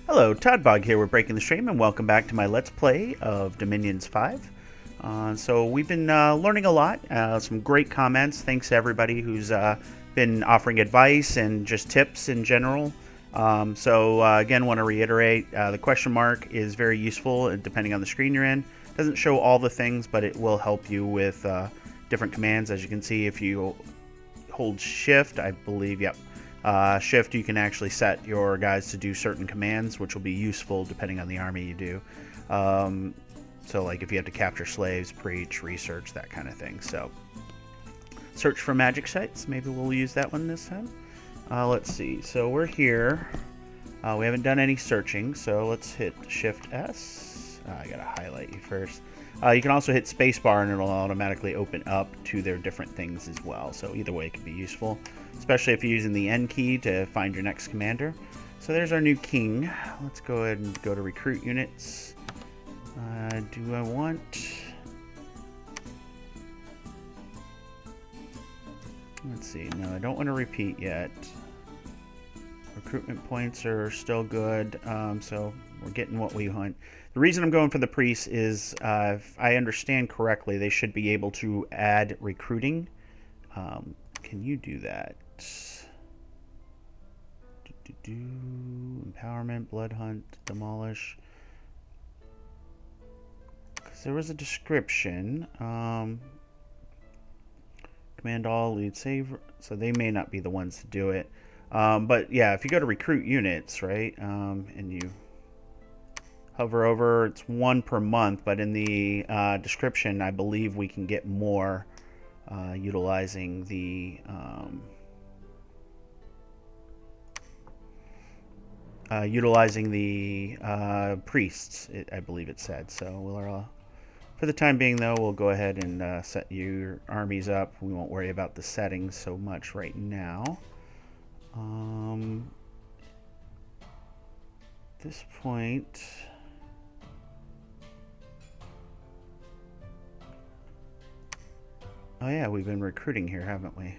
Hello, Toddbog here. We're breaking the stream, and welcome back to my Let's Play of Dominions 5. So we've been learning a lot, some great comments. Thanks to everybody who's been offering advice and just tips in general. Again, want to reiterate, the question mark is very useful depending on the screen you're in. Doesn't show all the things, but it will help you with different commands. As you can see, if you hold shift, I believe, yep. Shift, you can actually set your guys to do certain commands, which will be useful depending on the army you do. So like if you have to capture slaves, preach, research, that kind of thing. So search for magic sites. Maybe we'll use that one this time. Let's see. So we're here. We haven't done any searching, so let's hit Shift S. I gotta highlight you first. You can also hit spacebar and it'll automatically open up to their different things as well. So either way it can be useful, especially if you're using the N key to find your next commander. So there's our new king. Let's go ahead and go to recruit units. Do I want... Let's see. No, I don't want to repeat yet. Recruitment points are still good, so we're getting what we want. The reason I'm going for the priests is, if I understand correctly, they should be able to add recruiting. Can you do that? Empowerment, blood hunt, demolish. Because there was a description. Command all, lead save. So they may not be the ones to do it. But yeah, if you go to recruit units, right, and you hover over, it's 1 per month, but in the description, I believe we can get more utilizing the priests, I believe it said. So we'll, for the time being, though, we'll go ahead and set your armies up. We won't worry about the settings so much right now. At this point, oh yeah, we've been recruiting here, haven't we?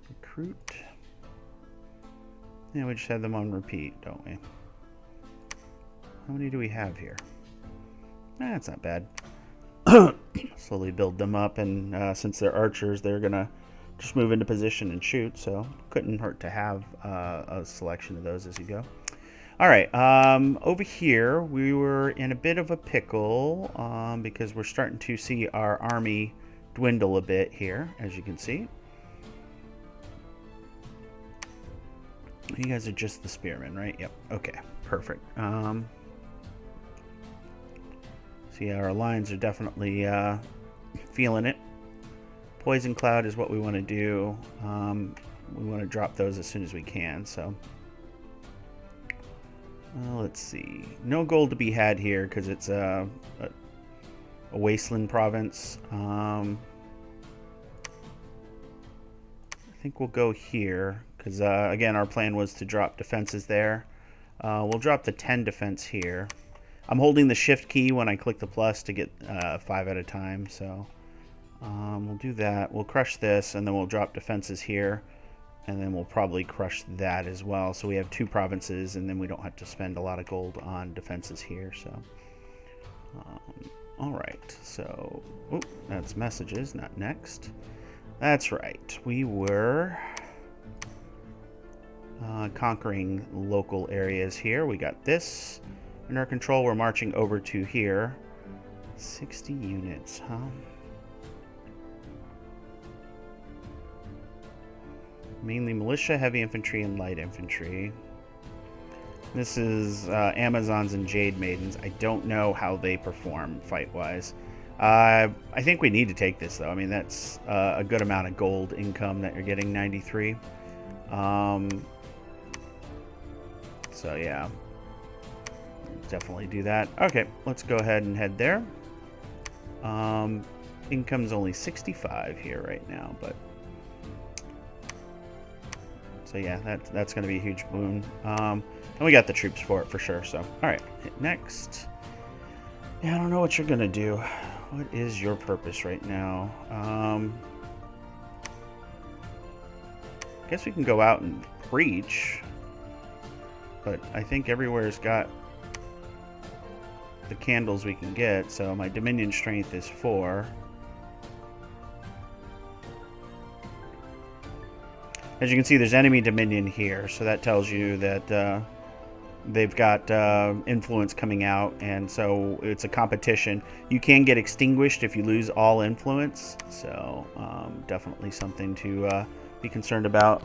Recruit. Yeah, we just had them on repeat, don't we? How many do we have here? That's not bad. Slowly build them up, and since they're archers, they're gonna just move into position and shoot, so couldn't hurt to have a selection of those as you go. Alright, over here we were in a bit of a pickle because we're starting to see our army dwindle a bit here, as you can see. You guys are just the spearmen, right? Yep, okay, perfect. So yeah, our lines are definitely feeling it. Poison Cloud is what we want to do. We want to drop those as soon as we can, so. Let's see. No gold to be had here because it's a wasteland province. I think we'll go here because, again, our plan was to drop defenses there. We'll drop the 10 defense here. I'm holding the shift key when I click the plus to get 5 at a time, so we'll do that. We'll crush this, and then we'll drop defenses here, and then we'll probably crush that as well. So we have 2 provinces, and then we don't have to spend a lot of gold on defenses here. So, all right. So, oh, that's messages, not next. That's right. We were conquering local areas here. We got this in our control. We're marching over to here. 60 units, huh? Mainly militia, heavy infantry, and light infantry. This is Amazons and Jade Maidens. I don't know how they perform fight-wise. I think we need to take this, though. I mean, that's a good amount of gold income that you're getting, 93. So, yeah. Definitely do that. Okay, let's go ahead and head there. Income's only 65 here right now, but... So yeah, that's going to be a huge boon. And we got the troops for it for sure. So, all right, hit next. Yeah, I don't know what you're going to do. What is your purpose right now? I guess we can go out and preach. but I think everywhere's got the candles we can get. So my Dominion strength is 4. As you can see, there's enemy Dominion here, so that tells you that they've got influence coming out, and so it's a competition. You can get extinguished if you lose all influence, so definitely something to be concerned about.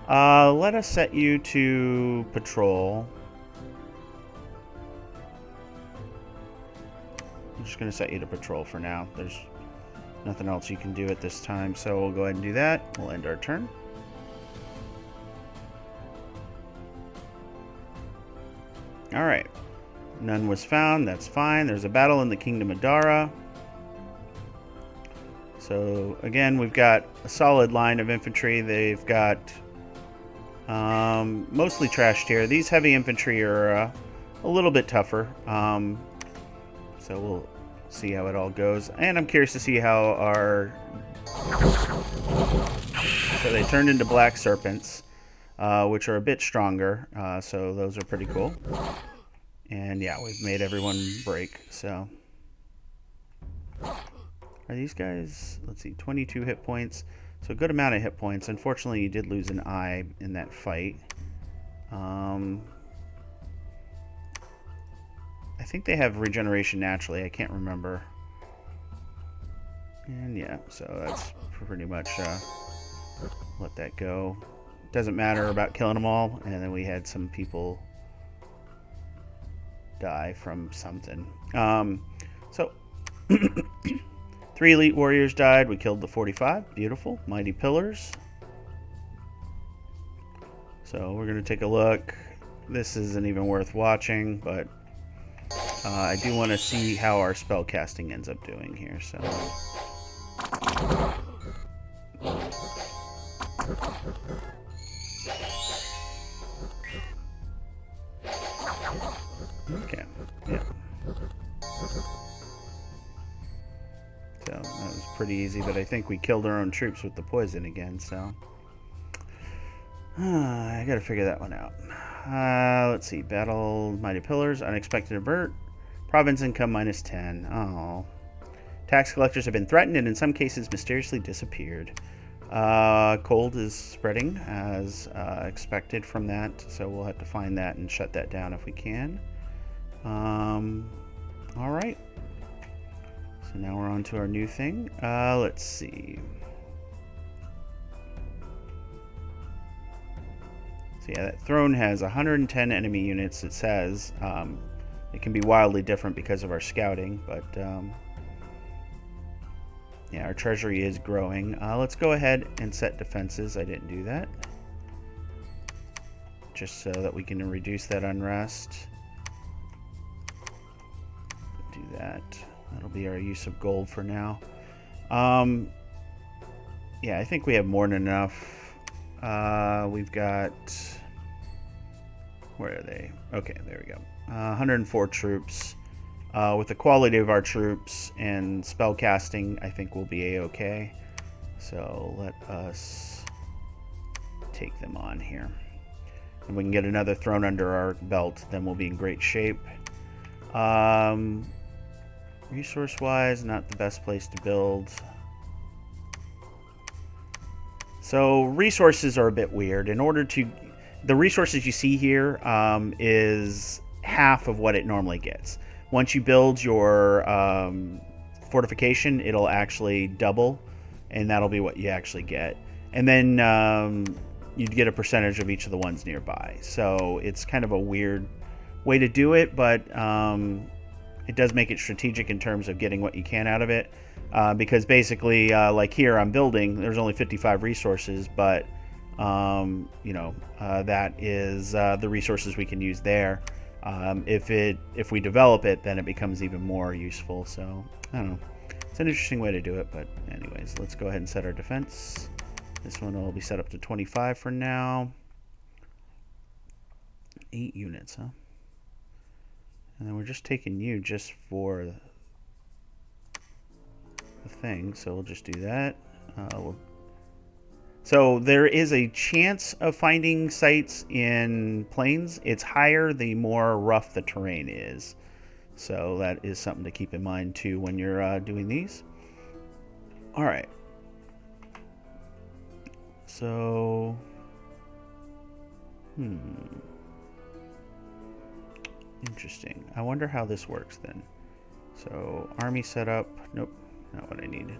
Let us set you to patrol. I'm just going to set you to patrol for now. There's nothing else you can do at this time, so we'll go ahead and do that. We'll end our turn. Alright. None was found. That's fine. There's a battle in the Kingdom of Dara. So, again, we've got a solid line of infantry. They've got mostly trashed here. These heavy infantry are a little bit tougher. So we'll see how it all goes. And I'm curious to see how our... So they turned into black serpents, which are a bit stronger. So those are pretty cool. And yeah, we've made everyone break. So are these guys... Let's see, 22 hit points. So a good amount of hit points. Unfortunately, you did lose an eye in that fight. I think they have regeneration naturally. I can't remember. And yeah, so that's pretty much let that go. Doesn't matter about killing them all. And then we had some people die from something. So 3 elite warriors died. We killed the 45. Beautiful. Mighty pillars. So we're going to take a look. This isn't even worth watching, but I do want to see how our spell casting ends up doing here. So okay, yeah. So that was pretty easy, but I think we killed our own troops with the poison again, so I gotta figure that one out. Let's see. Battle Mighty Pillars, Unexpected Avert, Province Income -10. Oh. Tax collectors have been threatened and in some cases mysteriously disappeared. Cold is spreading as expected from that, so we'll have to find that and shut that down if we can. Alright. So now we're on to our new thing. Let's see. So yeah, that throne has 110 enemy units, it says. It can be wildly different because of our scouting, but yeah, our treasury is growing. Let's go ahead and set defenses. I didn't do that. Just so that we can reduce that unrest. Do that. That'll be our use of gold for now. Yeah, I think we have more than enough. We've got... Where are they? Okay, there we go. 104 troops. With the quality of our troops and spell casting, I think we'll be a-okay. So let us take them on here. And we can get another throne under our belt, then we'll be in great shape. Resource-wise, not the best place to build. So resources are a bit weird. In order to... The resources you see here is half of what it normally gets. Once you build your fortification, it'll actually double, and that'll be what you actually get. And then you'd get a percentage of each of the ones nearby. So it's kind of a weird way to do it, but it does make it strategic in terms of getting what you can out of it. Because basically, like here, I'm building, there's only 55 resources, but you know, that is the resources we can use there. If we develop it, then it becomes even more useful. So I don't know. It's an interesting way to do it, but anyways, let's go ahead and set our defense. This one will be set up to 25 for now. 8 units, huh? And then we're just taking you just for the thing, so we'll just do that. So there is a chance of finding sites in plains. It's higher the more rough the terrain is. So that is something to keep in mind too when you're doing these. All right. So, interesting. I wonder how this works then. So, army setup. Nope, not what I needed.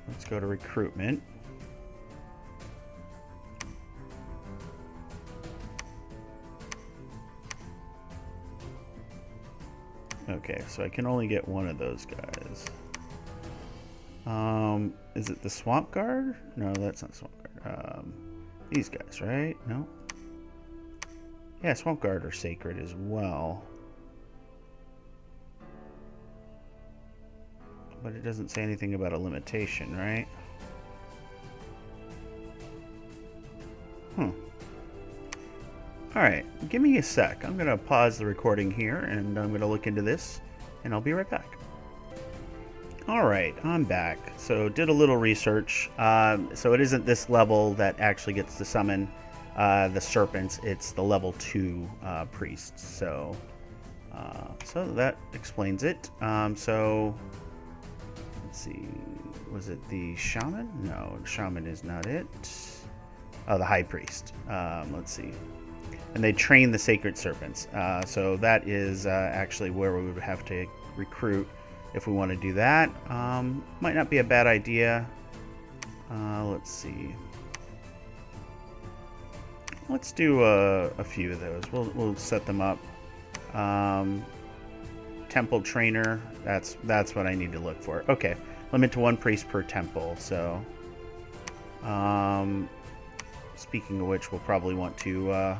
Let's go to recruitment. Okay, so I can only get one of those guys. Is it the Swamp Guard? No, that's not Swamp Guard. These guys, right? No? Yeah, Swamp Guard are sacred as well. But it doesn't say anything about a limitation, right? Alright, give me a sec. I'm going to pause the recording here, and I'm going to look into this, and I'll be right back. Alright, I'm back. So, did a little research. So, it isn't this level that actually gets to summon the serpents. It's the level 2 priests. So that explains it. So, let's see. Was it the shaman? No, the shaman is not it. Oh, the high priest. Let's see. And they train the sacred serpents. So that is actually where we would have to recruit if we want to do that. Might not be a bad idea. Let's see. Let's do a few of those. We'll set them up. Temple trainer. That's what I need to look for. Okay. Limit to 1 priest per temple. So, speaking of which, we'll probably want to.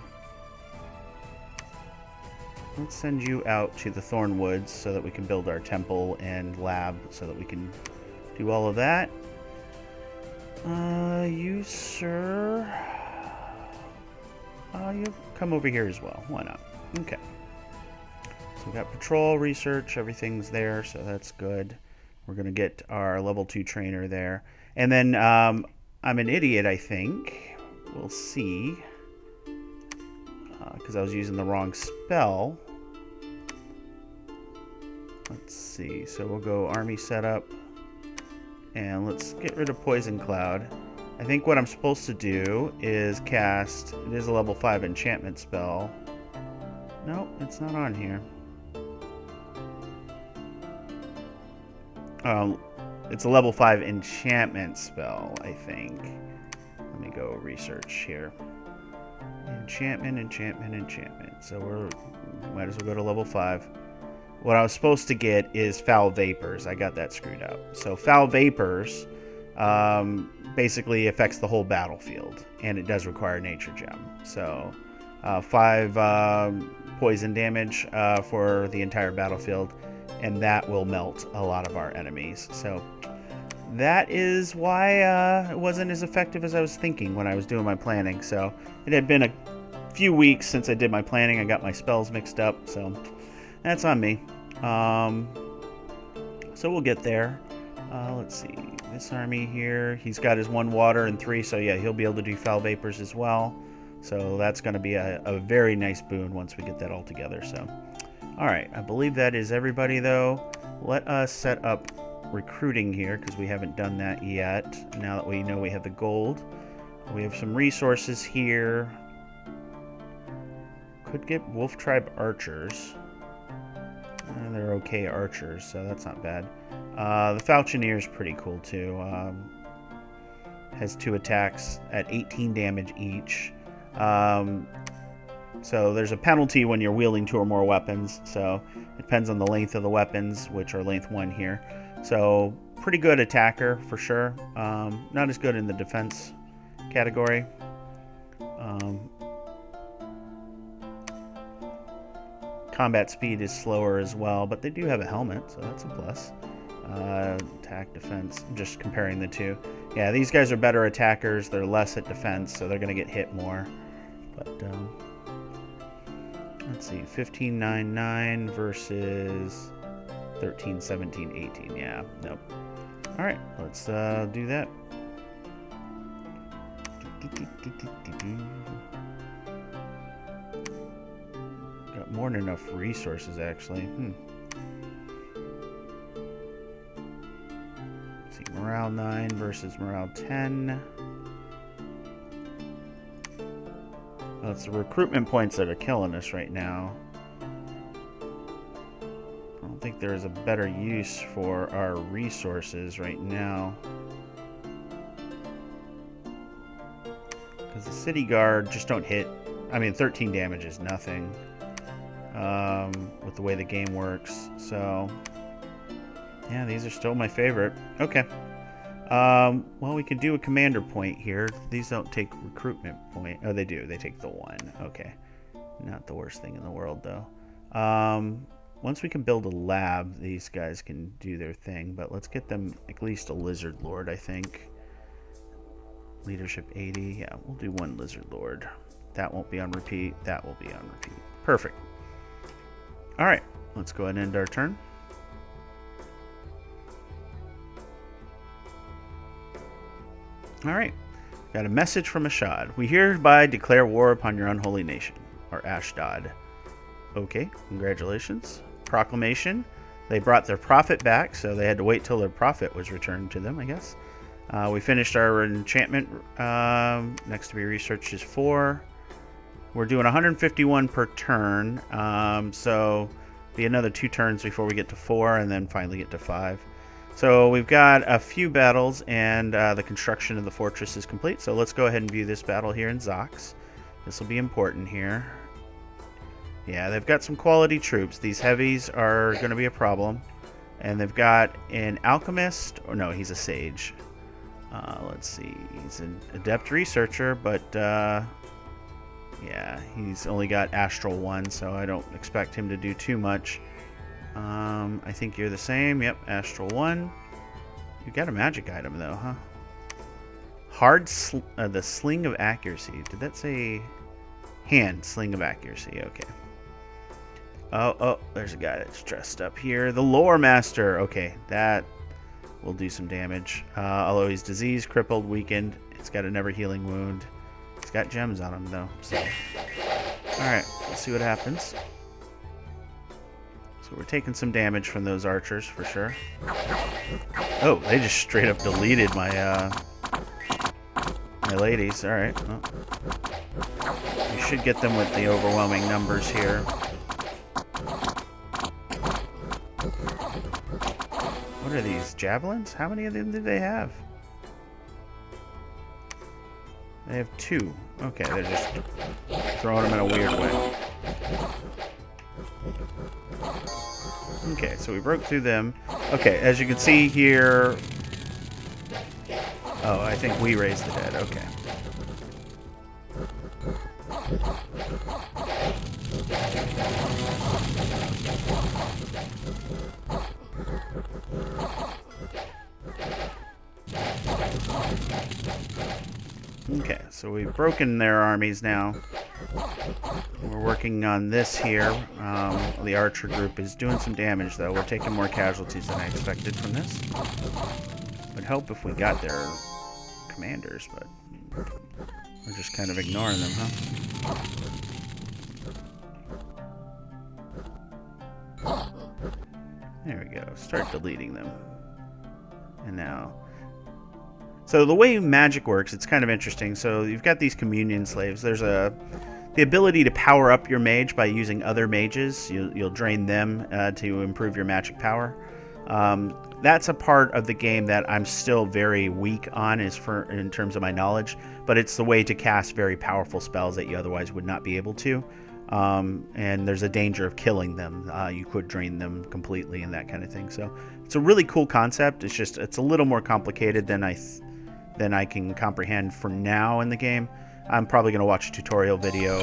Let's send you out to the Thornwoods so that we can build our temple and lab so that we can do all of that. You, sir. You come over here as well. Why not? Okay. So we got patrol, research, everything's there, so that's good. We're going to get our level 2 trainer there. And then I'm an idiot, I think. We'll see. Because I was using the wrong spell. Let's see. So we'll go army setup. And let's get rid of Poison Cloud. I think what I'm supposed to do is cast... It is a level 5 enchantment spell. Nope, it's not on here. It's a level 5 enchantment spell, I think. Let me go research here. Enchantment. So we might as well go to level 5. What I was supposed to get is Foul Vapors. I got that screwed up. So Foul Vapors basically affects the whole battlefield, and it does require Nature Gem. So 5 poison damage for the entire battlefield, and that will melt a lot of our enemies. So that is why it wasn't as effective as I was thinking when I was doing my planning. So it had been a few weeks since I did my planning. I got my spells mixed up, so that's on me. So we'll get there. Let's see. This army here, he's got his 1 water and 3, so yeah, he'll be able to do Foul Vapors as well. So that's going to be a very nice boon once we get that all together. So, all right, I believe that is everybody, though. Let us set up recruiting here, because we haven't done that yet. Now that we know we have the gold, we have some resources here. Could get Wolf Tribe archers. They're okay archers, so that's not bad. The Falconeer is pretty cool too. Has 2 attacks at 18 damage each. So there's a penalty when you're wielding 2 or more weapons. So it depends on the length of the weapons, which are length 1 here. So pretty good attacker for sure. Not as good in the defense category. Combat speed is slower as well, but they do have a helmet, so that's a plus. Attack, defense, I'm just comparing the two. Yeah, these guys are better attackers, they're less at defense, so they're going to get hit more. But, let's see, 15-9-9 versus 13-17-18. Yeah, nope. Alright, let's do that. Got more than enough resources, actually. Let's see, morale 9 versus morale 10. Well, it's the recruitment points that are killing us right now. I don't think there is a better use for our resources right now. Because the city guard just don't hit. I mean, 13 damage is nothing with the way the game works. So, yeah, these are still my favorite. Okay. Well, we can do a commander point here. These don't take recruitment point. Oh, they do. They take the 1. Okay. Not the worst thing in the world, though. Once we can build a lab, these guys can do their thing. But let's get them at least a lizard lord, I think. Leadership 80. Yeah, we'll do 1 lizard lord. That won't be on repeat. That will be on repeat. Perfect. All right. Let's go ahead and end our turn. All right. Got a message from Ashad. We hereby declare war upon your unholy nation. Or Ashdod. Okay. Congratulations. Proclamation. They brought their prophet back, so they had to wait till their prophet was returned to them, I guess. We finished our enchantment. Next to be researched is 4. We're doing 151 per turn. So be another 2 turns before we get to 4 and then finally get to 5. So we've got a few battles and the construction of the fortress is complete. So let's go ahead and view this battle here in Zox. This will be important here. Yeah, they've got some quality troops. These heavies are going to be a problem. And they've got an alchemist. Or no, he's a sage. Let's see. He's an adept researcher, but yeah, he's only got Astral 1, so I don't expect him to do too much. I think you're the same. Yep, Astral 1. You got a magic item, though, huh? The Sling of Accuracy. Did that say hand? Sling of Accuracy. Okay. Oh, there's a guy that's dressed up here. The Loremaster. Okay, that will do some damage. Although he's diseased, crippled, weakened. It's got a never healing wound. It's got gems on him, though. So, alright, let's see what happens. So we're taking some damage from those archers, for sure. Oh, they just straight up deleted my, my ladies. Alright, well, we should get them with the overwhelming numbers here. What are these, javelins? How many of them do they have? They have 2. Okay, they're just throwing them in a weird way. Okay, so we broke through them. Okay, as you can see here... Oh, I think we raised the dead. Okay. Okay, so we've broken their armies now. We're working on this here. The archer group is doing some damage, though. We're taking more casualties than I expected from this. Would help if we got their commanders, but we're just kind of ignoring them, huh? There we go. Start deleting them. And now... So the way magic works, it's kind of interesting. So you've got these communion slaves. There's the ability to power up your mage by using other mages. You'll drain them to improve your magic power. That's a part of the game that I'm still very weak on in terms of my knowledge. But it's the way to cast very powerful spells that you otherwise would not be able to. And there's a danger of killing them. You could drain them completely and that kind of thing. So it's a really cool concept. It's a little more complicated than I can comprehend for now in the game. I'm probably going to watch a tutorial video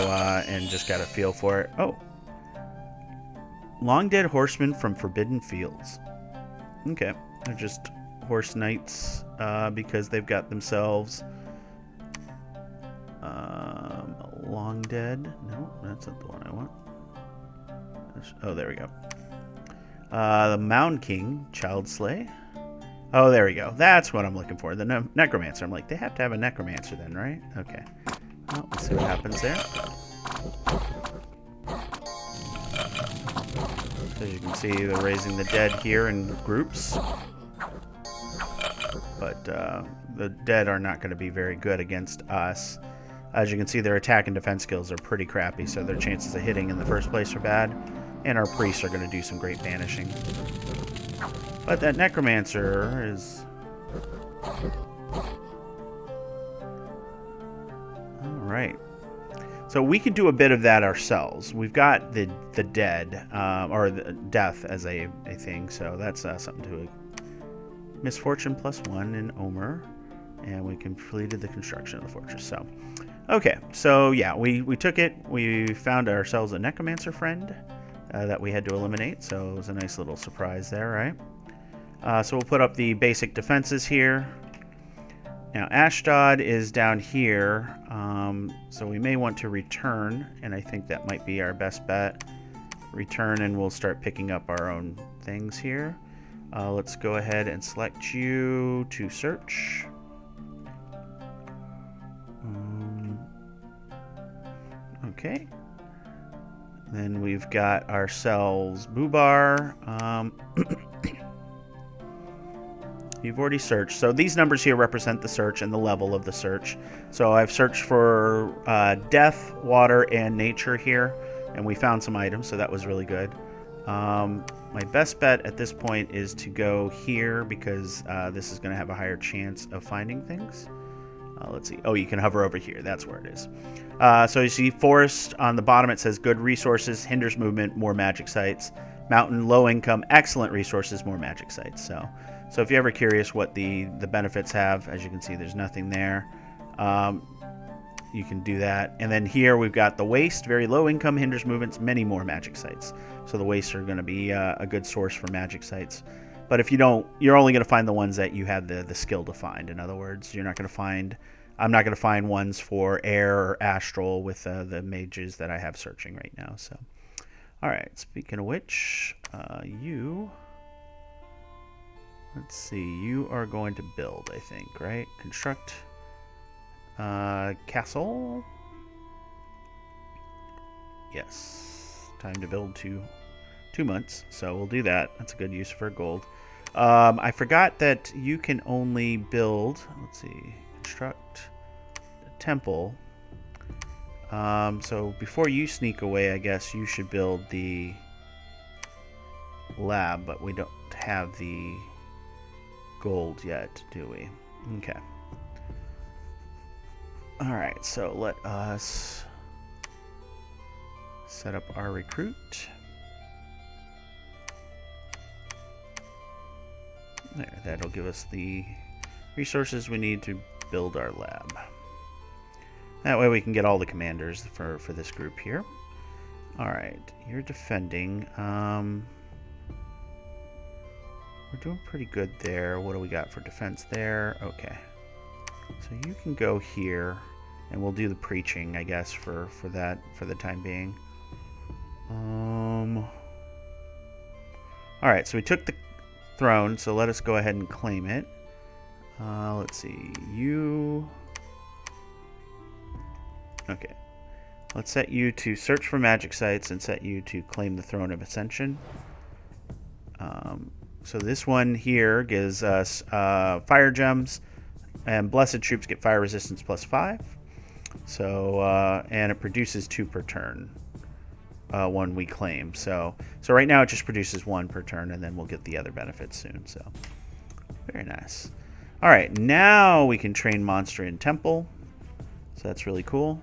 and just got a feel for it. Oh. Long dead horsemen from Forbidden Fields. Okay. They're just horse knights because they've got themselves... Long dead. No, that's not the one I want. Oh, there we go. The Mound King, Child Slay. Oh, there we go. That's what I'm looking for. The Necromancer. I'm like, they have to have a Necromancer then, right? Okay. Well, let's see what happens there. So as you can see, they're raising the dead here in groups. But the dead are not going to be very good against us. As you can see, their attack and defense skills are pretty crappy, so their chances of hitting in the first place are bad. And our priests are going to do some great banishing. But that Necromancer is... Alright. So we could do a bit of that ourselves. We've got the dead, or the death as a thing, so that's something to... Misfortune +1 in Omer. And we completed the construction of the fortress, so... Okay, so yeah, we took it. We found ourselves a Necromancer friend that we had to eliminate, so it was a nice little surprise there, right? So we'll put up the basic defenses here. Now, Ashdod is down here, so we may want to return, and I think that might be our best bet. Return, and we'll start picking up our own things here. Let's go ahead and select you to search. Okay. Then we've got ourselves Bubar. You've already searched. So these numbers here represent the search and the level of the search. So I've searched for death, water, and nature here. And we found some items, so that was really good. My best bet at this point is to go here because this is going to have a higher chance of finding things. Let's see. Oh, you can hover over here. That's where it is. So you see forest on the bottom. It says good resources, hinders movement, more magic sites. Mountain, low income, excellent resources, more magic sites. So if you're ever curious what the benefits have, as you can see, there's nothing there. You can do that. And then here we've got the waste, very low income, hinders movements, many more magic sites. So the wastes are going to be a good source for magic sites. But if you don't, you're only going to find the ones that you have the skill to find. In other words, you're not going to find... I'm not going to find ones for air or astral with the mages that I have searching right now. So, all right. Speaking of which, let's see. You are going to build, I think, right? Construct castle. Yes. Time to build 2 months. So we'll do that. That's a good use for gold. I forgot that you can only build. Let's see. Construct a temple. So before you sneak away, I guess you should build the lab, but we don't have the gold yet, do we? Okay. Alright, so let us set up our recruit. There, that'll give us the resources we need to build our lab. That way we can get all the commanders for this group here. Alright, you're defending. We're doing pretty good there. What do we got for defense there? Okay. So you can go here, and we'll do the preaching, I guess, for that, for the time being. Alright, so we took the throne, so let us go ahead and claim it. Let's see, you... Okay. Let's set you to search for magic sites and set you to claim the Throne of Ascension. So this one here gives us fire gems, and blessed troops get fire resistance +5. So, and it produces 2 per turn. One we claim. So right now it just produces 1 per turn, and then we'll get the other benefits soon. So very nice. All right, now we can train monster in temple. So that's really cool.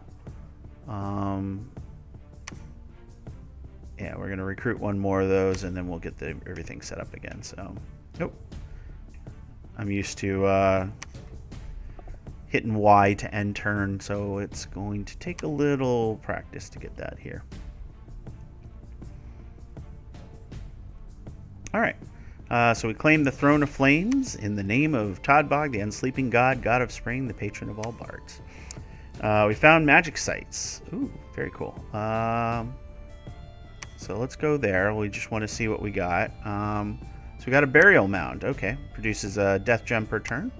Yeah, we're gonna recruit 1 more of those, and then we'll get everything set up again. So, nope. I'm used to hitting Y to end turn, so it's going to take a little practice to get that here. All right. So we claim the Throne of Flames in the name of Todbog, the unsleeping god, god of spring, the patron of all bards. We found magic sites. Ooh, very cool. So let's go there. We just want to see what we got. So we got a burial mound. Okay. Produces a death gem per turn.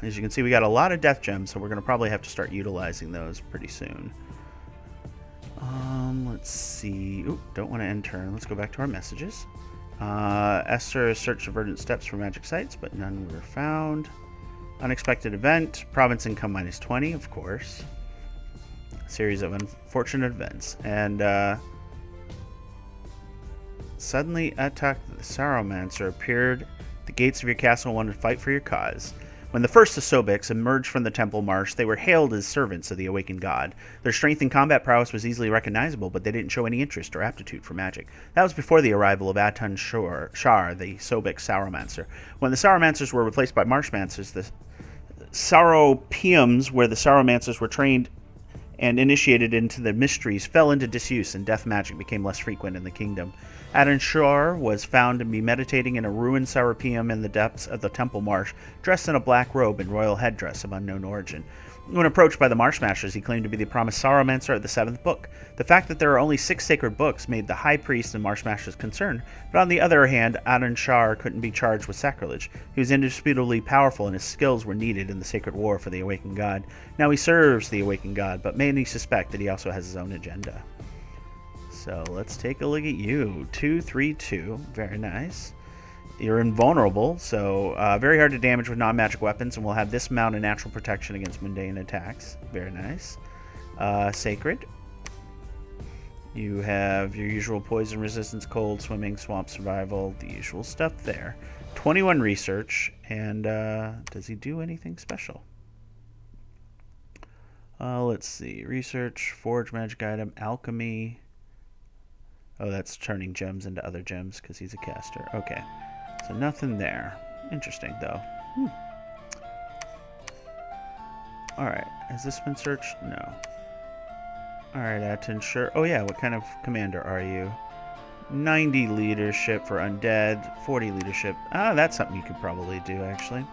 As you can see, we got a lot of death gems, so we're going to probably have to start utilizing those pretty soon. Let's see. Oop, don't want to end turn. Let's go back to our messages. Esther searched for verdant steps for magic sites, but none were found. Unexpected event. Province income minus 20, of course. Series of unfortunate events. And suddenly attacked the Necromancer appeared. The gates of your castle wanted to fight for your cause. When the first Asobics emerged from the temple marsh, they were hailed as servants of the awakened god. Their strength and combat prowess was easily recognizable, but they didn't show any interest or aptitude for magic. That was before the arrival of Atun Shar, the Sobic Sauromancer. When the Sauromancers were replaced by Marshmancers, the Sauropiums, where the Sauromancers were trained and initiated into the mysteries, fell into disuse, and death magic became less frequent in the kingdom. Atun Shar was found to be meditating in a ruined Sauropium in the depths of the temple marsh, dressed in a black robe and royal headdress of unknown origin. When approached by the Marshmasters, he claimed to be the promised Sauromancer of the 7th book. The fact that there are only 6 sacred books made the High Priest and Marshmasters concerned, but on the other hand, Atun Shar couldn't be charged with sacrilege. He was indisputably powerful, and his skills were needed in the sacred war for the awakened god. Now he serves the awakened god, but many suspect that he also has his own agenda. So let's take a look at you. 2/3/2. Very nice. You're invulnerable, so very hard to damage with non-magic weapons, and we'll have this amount of natural protection against mundane attacks. Very nice. Sacred. You have your usual poison resistance, cold, swimming, swamp survival, the usual stuff there. 21 research, and does he do anything special? Let's see. Research, forge magic item, alchemy. Oh, that's turning gems into other gems because he's a caster. Okay. So nothing there. Interesting, though. Alright. Has this been searched? No. Alright, Atun Shar. Oh, yeah. What kind of commander are you? 90 leadership for undead. 40 leadership. Ah, that's something you could probably do, actually.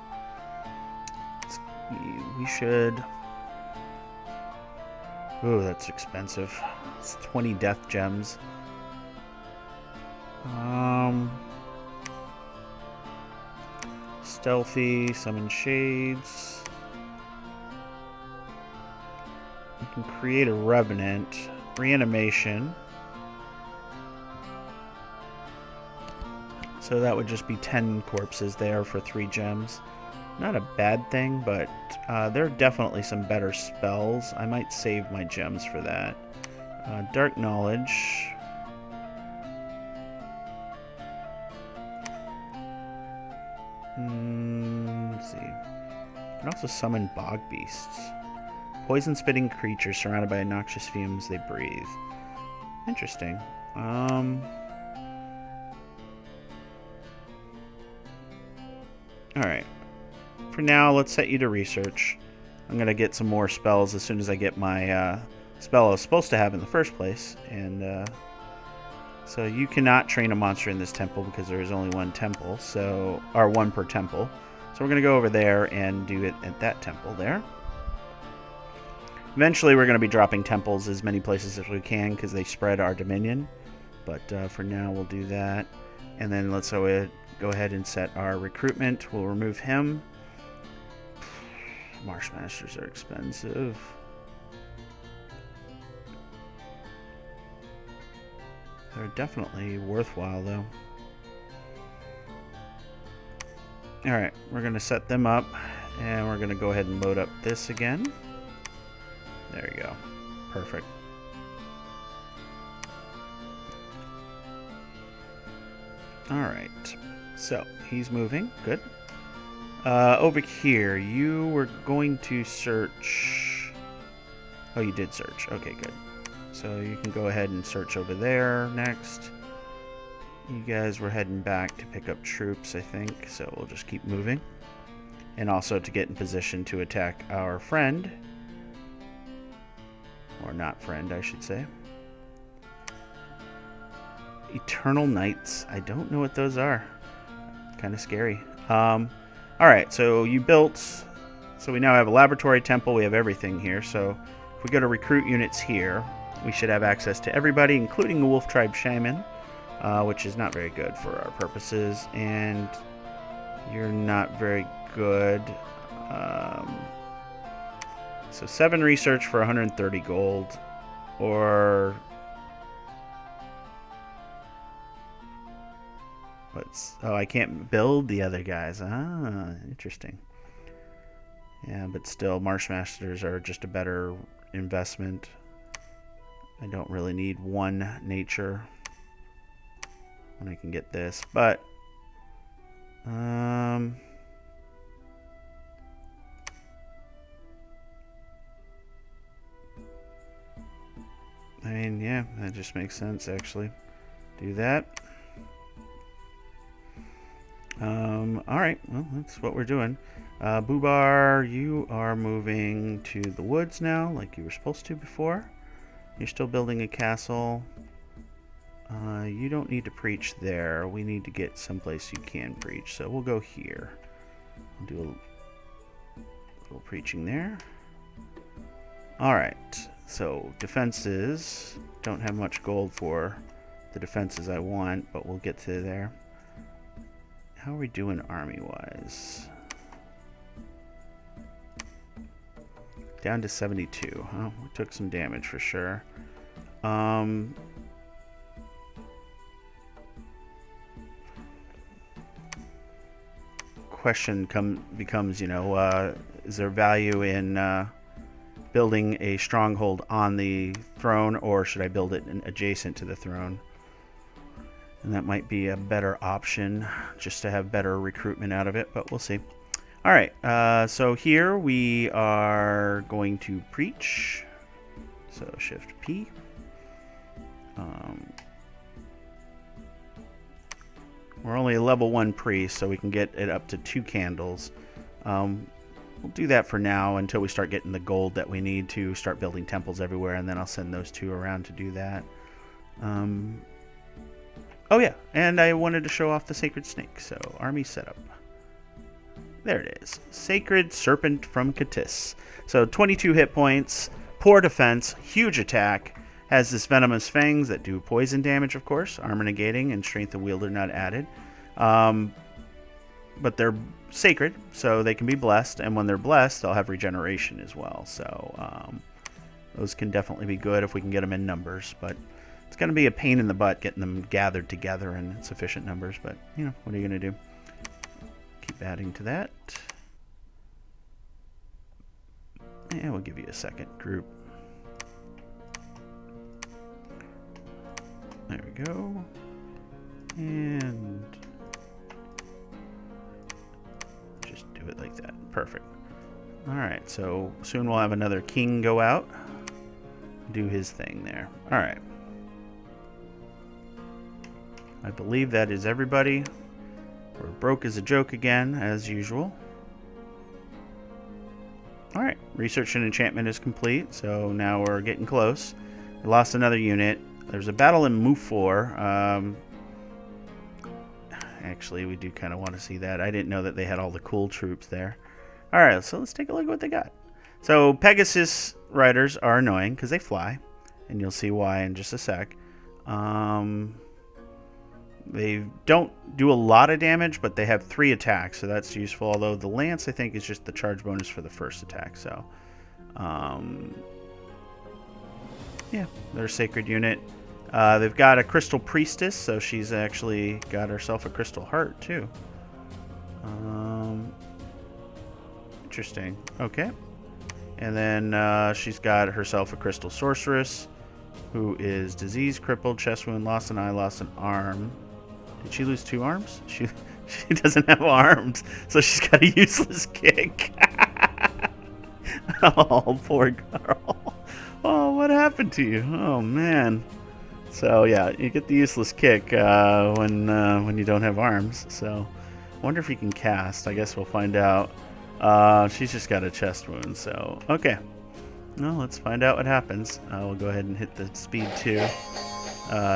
We should... Ooh, that's expensive. It's 20 death gems. Stealthy, summon shades. You can create a revenant. Reanimation. So that would just be 10 corpses there for 3 gems. Not a bad thing, but there are definitely some better spells. I might save my gems for that. Dark Knowledge. Let's see. You can also summon bog beasts. Poison-spitting creatures surrounded by noxious fumes they breathe. Interesting. Alright. For now, let's set you to research. I'm going to get some more spells as soon as I get my spell I was supposed to have in the first place. And so you cannot train a monster in this temple because there is only one temple, or one per temple. So we're going to go over there and do it at that temple there. Eventually we're going to be dropping temples as many places as we can because they spread our dominion. But for now we'll do that. And then let's go ahead and set our recruitment. We'll remove him. Marshmasters are expensive. They're definitely worthwhile, though. Alright, we're going to set them up, and we're going to go ahead and load up this again. There we go. Perfect. Alright, so he's moving. Good. Over here, you were going to search... Oh, you did search. Okay, good. So you can go ahead and search over there next. You guys were heading back to pick up troops, I think, so we'll just keep moving. And also to get in position to attack our friend. Or not friend, I should say. Eternal Knights. I don't know what those are. Kind of scary. Alright, so you built... So we now have a laboratory temple. We have everything here. So if we go to recruit units here, we should have access to everybody, including the Wolf Tribe Shaman. which is not very good for our purposes. And you're not very good. So 7 research for 130 gold, or I can't build the other guys. Ah, interesting. Yeah, but still, Marsh Masters are just a better investment. I don't really need 1 nature when I can get this, but I mean, yeah, that just makes sense, actually. Do that. Alright, well, that's what we're doing. Boobar, you are moving to the woods now, like you were supposed to before. You're still building a castle. You don't need to preach there. We need to get someplace you can preach, so we'll go here. We'll do a little preaching there. Alright, so defenses. Don't have much gold for the defenses I want, but we'll get to there. How are we doing army-wise? Down to 72. Oh, we took some damage for sure. Question becomes, you know, is there value in building a stronghold on the throne, or should I build it adjacent to the throne? And that might be a better option, just to have better recruitment out of it, but we'll see. All right, so here we are going to preach. So Shift P. We're only a level 1 priest, so we can get it up to 2 candles. We'll do that for now until we start getting the gold that we need to start building temples everywhere, and then I'll send those 2 around to do that. Oh yeah, and I wanted to show off the Sacred Snake, so army setup. There it is. Sacred Serpent from Ctis. So 22 hit points, poor defense, huge attack, has this venomous fangs that do poison damage, of course, armor negating, and strength of wielder not added. But they're sacred, so they can be blessed, and when they're blessed, they'll have regeneration as well. So those can definitely be good if we can get them in numbers, but it's going to be a pain in the butt getting them gathered together in sufficient numbers, but, you know, what are you going to do? Keep adding to that. And we'll give you a second group. There we go. And just do it like that. Perfect. Alright, so soon we'll have another king go out. Do his thing there. Alright. I believe that is everybody. We're broke as a joke again, as usual. Alright, research and enchantment is complete, so now we're getting close. We lost another unit. There's a battle in Mufor. Actually, we do kind of want to see that. I didn't know that they had all the cool troops there. Alright, so let's take a look at what they got. So, Pegasus riders are annoying because they fly, and you'll see why in just a sec. They don't do a lot of damage, but they have 3 attacks, so that's useful. Although the lance, I think, is just the charge bonus for the first attack. So, yeah, they're a sacred unit. They've got a crystal priestess, so she's actually got herself a crystal heart too. Interesting. Okay, and then she's got herself a crystal sorceress, who is disease, crippled, chest wound, lost an eye, lost an arm. Did she lose 2 arms? She doesn't have arms, so she's got a useless kick. Oh, poor girl. Oh, what happened to you? Oh, man. So, yeah, you get the useless kick when you don't have arms. So, I wonder if you can cast. I guess we'll find out. She's just got a chest wound, so, okay. Well, let's find out what happens. We'll go ahead and hit the speed 2.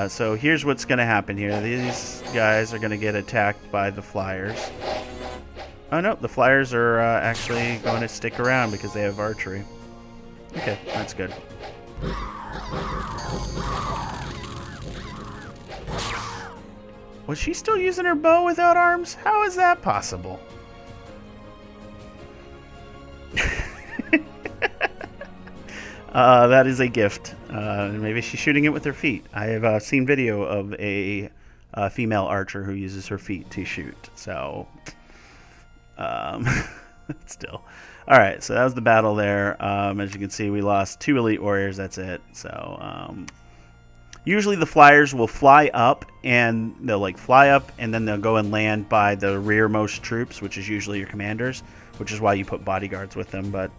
So here's what's going to happen here. These guys are going to get attacked by the flyers. Oh no, the flyers are actually going to stick around because they have archery. Okay, that's good. Was she still using her bow without arms? How is that possible? That is a gift. Maybe she's shooting it with her feet. I have seen video of a female archer who uses her feet to shoot. So, still. Alright, so that was the battle there. As you can see, we lost 2 elite warriors. That's it. So, usually the flyers will fly up, and they'll fly up, and then they'll go and land by the rearmost troops, which is usually your commanders, which is why you put bodyguards with them. But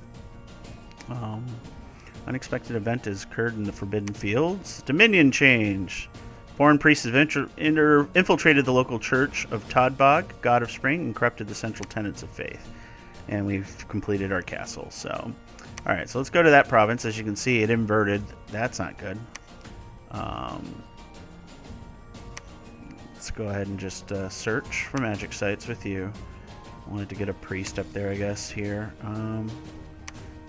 unexpected event has occurred in the Forbidden Fields. Dominion change. Foreign priests have infiltrated the local church of Todbog, god of spring, and corrupted the central tenets of faith. And we've completed our castle. So, all right, so let's go to that province. As you can see, it inverted. That's not good. Let's go ahead and just search for magic sites with you. Wanted to get a priest up there, I guess, here.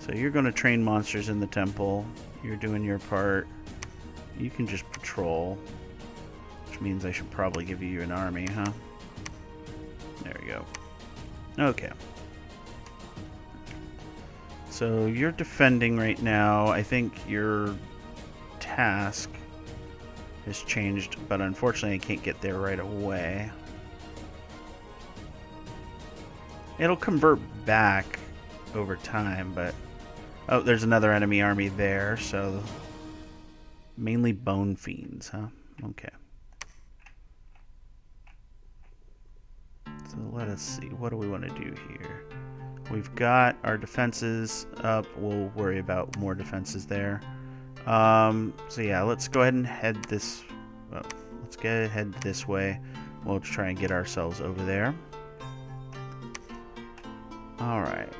So you're going to train monsters in the temple. You're doing your part. You can just patrol, which means I should probably give you an army, huh? There we go. Okay. So you're defending right now. I think your task has changed, but unfortunately I can't get there right away. It'll convert back over time, but oh, there's another enemy army there, so mainly bone fiends, huh? Okay. So let us see, what do we want to do here? We've got our defenses up. We'll worry about more defenses there. So yeah, let's go ahead and head this. Well, let's head this way. We'll try and get ourselves over there. All right.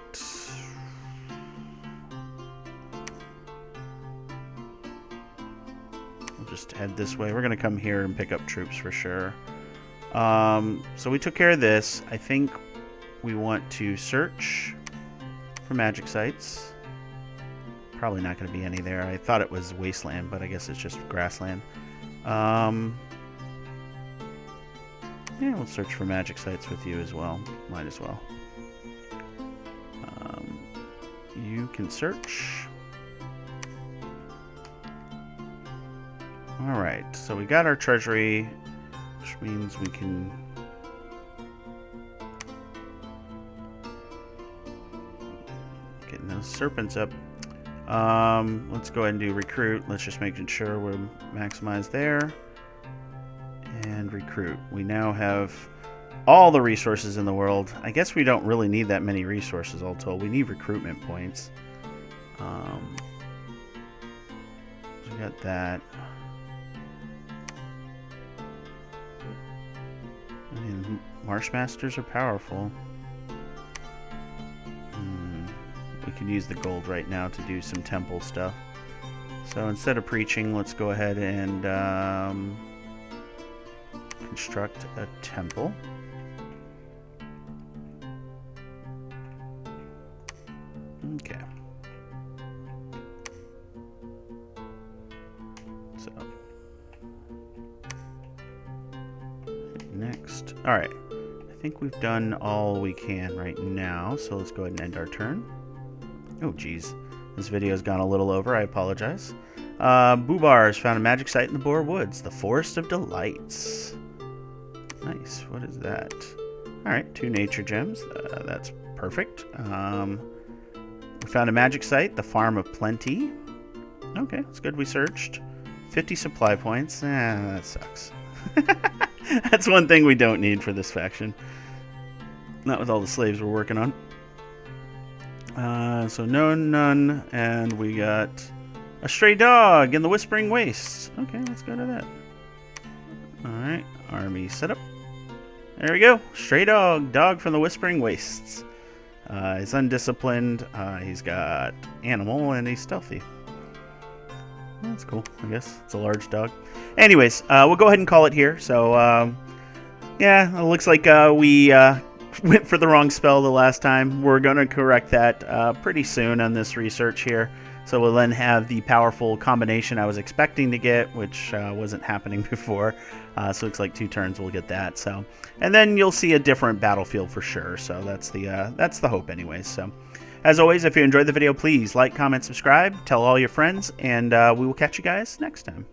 We'll just head this way. We're gonna come here and pick up troops for sure. So we took care of this. I think we want to search for magic sites. Probably not going to be any there. I thought it was wasteland, but I guess it's just grassland. Yeah, we'll search for magic sites with you as well. Might as well. You can search. Alright, so we got our treasury, which means we can getting those serpents up. Let's go ahead and do recruit. Let's just make sure we're maximized there. And recruit. We now have all the resources in the world. I guess we don't really need that many resources all told. We need recruitment points. We got that. I mean, Marshmasters are powerful. We can use the gold right now to do some temple stuff. So instead of preaching, let's go ahead and construct a temple. Okay. So next. All right. I think we've done all we can right now. So let's go ahead and end our turn. Oh, geez. This video's gone a little over. I apologize. Boobar has found a magic site in the Boar Woods. The Forest of Delights. Nice. What is that? Alright, 2 nature gems. That's perfect. We found a magic site. The Farm of Plenty. Okay, it's good we searched. 50 supply points. That sucks. That's one thing we don't need for this faction. Not with all the slaves we're working on. So no, none, and we got a stray dog in the Whispering Wastes. Okay, let's go to that. Alright, army setup. There we go. Stray dog from the Whispering Wastes. He's undisciplined, he's got animal, and he's stealthy. That's cool, I guess. It's a large dog. Anyways, we'll go ahead and call it here. So, yeah, it looks like we went for the wrong spell the last time. We're going to correct that pretty soon on this research here. So we'll then have the powerful combination I was expecting to get, which wasn't happening before. So it looks like 2 turns we'll get that. So, and then you'll see a different battlefield for sure. So that's the hope anyways. So as always, if you enjoyed the video, please like, comment, subscribe, tell all your friends, and we will catch you guys next time.